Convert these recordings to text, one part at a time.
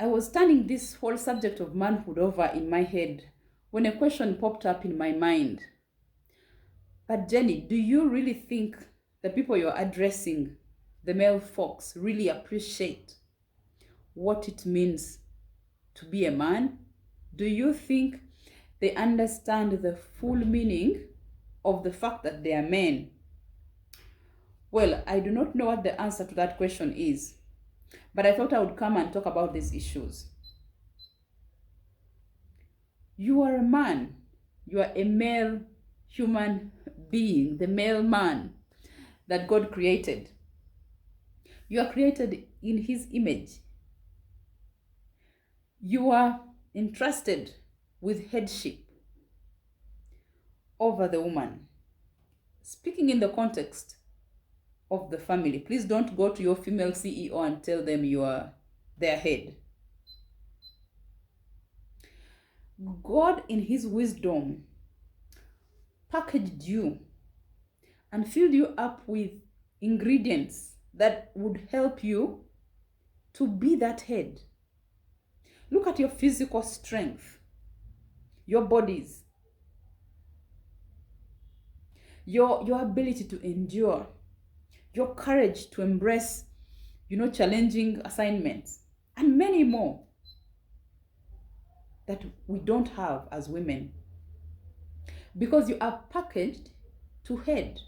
I was turning this whole subject of manhood over in my head when a question popped up in my mind. But Jenny, do you really think the people you're addressing, the male folks, really appreciate what it means to be a man? Do you think they understand the full meaning of the fact that they are men? Well, I do not know what the answer to that question is, but I thought I would come and talk about these issues. You are a man. You are a male human being, the male man that God created. You are created in His image. You are entrusted with headship over the woman. Speaking in the context of the family, please don't go to your female CEO and tell them you are their head. God, in His wisdom, packaged you and filled you up with ingredients that would help you to be that head. Look at your physical strength, your bodies, your ability to endure, your courage to embrace, challenging assignments, and many more that we don't have as women. Because you are packaged to head.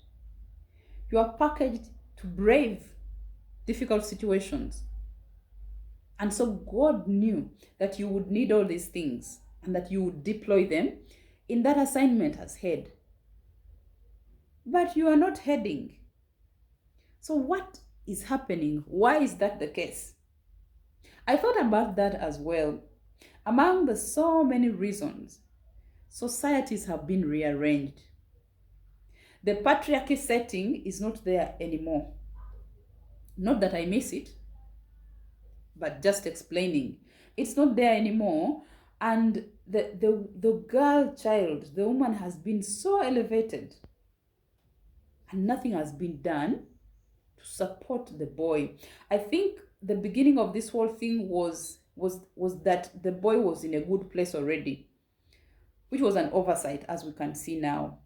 You are packaged to brave difficult situations. And so God knew that you would need all these things and that you would deploy them in that assignment as head. But you are not heading. So what is happening? Why is that the case? I thought about that as well. Among the so many reasons, societies have been rearranged. The patriarchy setting is not there anymore. Not that I miss it, but just explaining. It's not there anymore. And the girl child, the woman has been so elevated. And nothing has been done to support the boy. I think the beginning of this whole thing was that the boy was in a good place already, which was an oversight, as we can see now.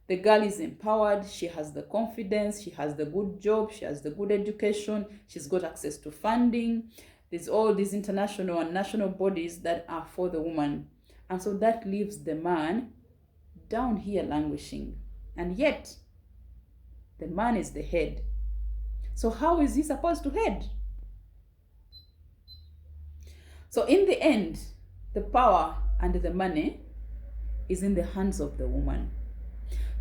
The girl is empowered, she has the confidence, she has the good job, she has the good education, she's got access to funding. There's all these international and national bodies that are for the woman. And so that leaves the man down here languishing. And yet, the man is the head. So how is he supposed to head? So in the end, the power and the money is in the hands of the woman.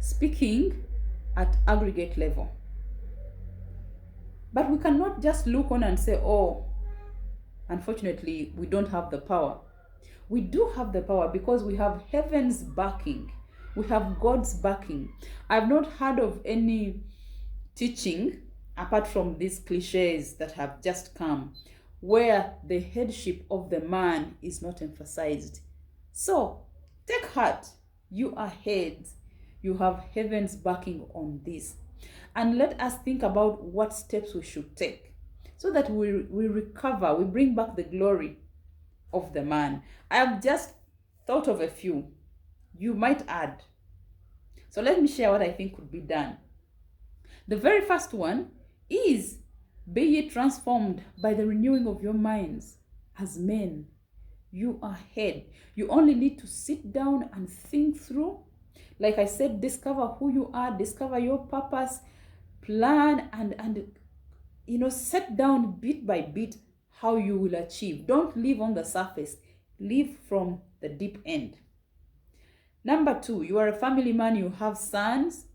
Speaking at aggregate level. But we cannot just look on and say, oh, unfortunately, we don't have the power. We do have the power because we have heaven's backing. We have God's backing. I've not heard of any teaching, apart from these cliches that have just come, where the headship of the man is not emphasized. So, take heart. You are heads. You have heaven's backing on this. And let us think about what steps we should take so that we recover, we bring back the glory of the man. I have just thought of a few. You might add. So let me share what I think could be done. The very first one is, be ye transformed by the renewing of your minds. As men, you are head. You only need to sit down and think through. Like I said, discover who you are, discover your purpose, plan and set down bit by bit how you will achieve. Don't live on the surface. Live from the deep end. Number 2, you are a family man, you have sons.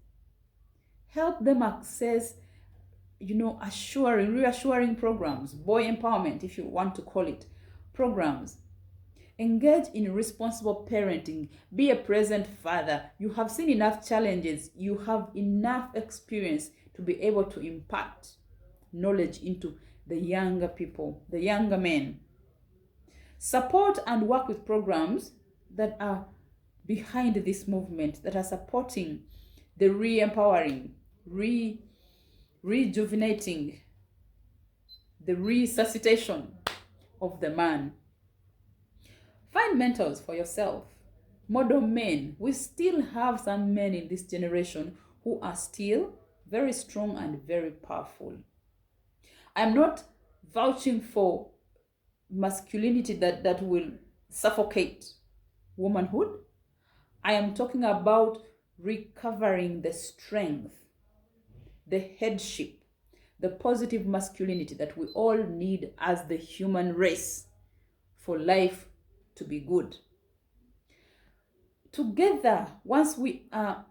Help them access, reassuring programs, boy empowerment, if you want to call it, programs. Engage in responsible parenting. Be a present father. You have seen enough challenges. You have enough experience to be able to impart knowledge into the younger people, the younger men. Support and work with programs that are behind this movement, that are supporting the re-empowering, rejuvenating, the resuscitation of the man. Find mentors for yourself. Model men. We still have some men in this generation who are still very strong and very powerful. I'm not vouching for masculinity that will suffocate womanhood. I am talking about recovering the strength, the headship, the positive masculinity that we all need as the human race for life to be good. Together, once we are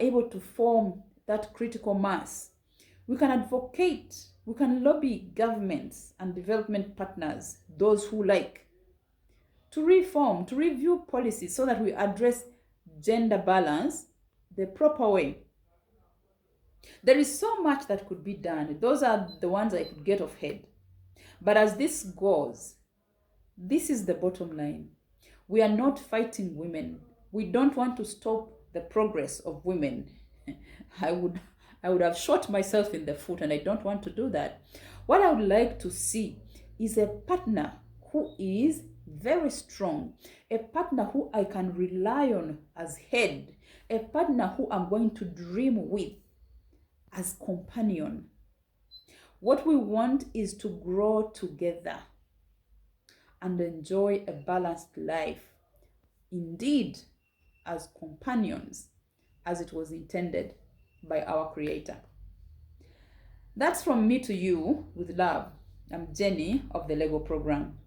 able to form that critical mass, we can advocate, we can lobby governments and development partners, those who like, to reform, to review policies so that we address gender balance the proper way. There is so much that could be done. Those are the ones I could get off head. But as this goes, this is the bottom line. We are not fighting women. We don't want to stop the progress of women. I would have shot myself in the foot, and I don't want to do that. What I would like to see is a partner who is very strong, a partner who I can rely on as head, a partner who I'm going to dream with as companion. What we want is to grow together and enjoy a balanced life, indeed, as companions, as it was intended by our Creator. That's from me to you with love. I'm Jenny of the Lego Program.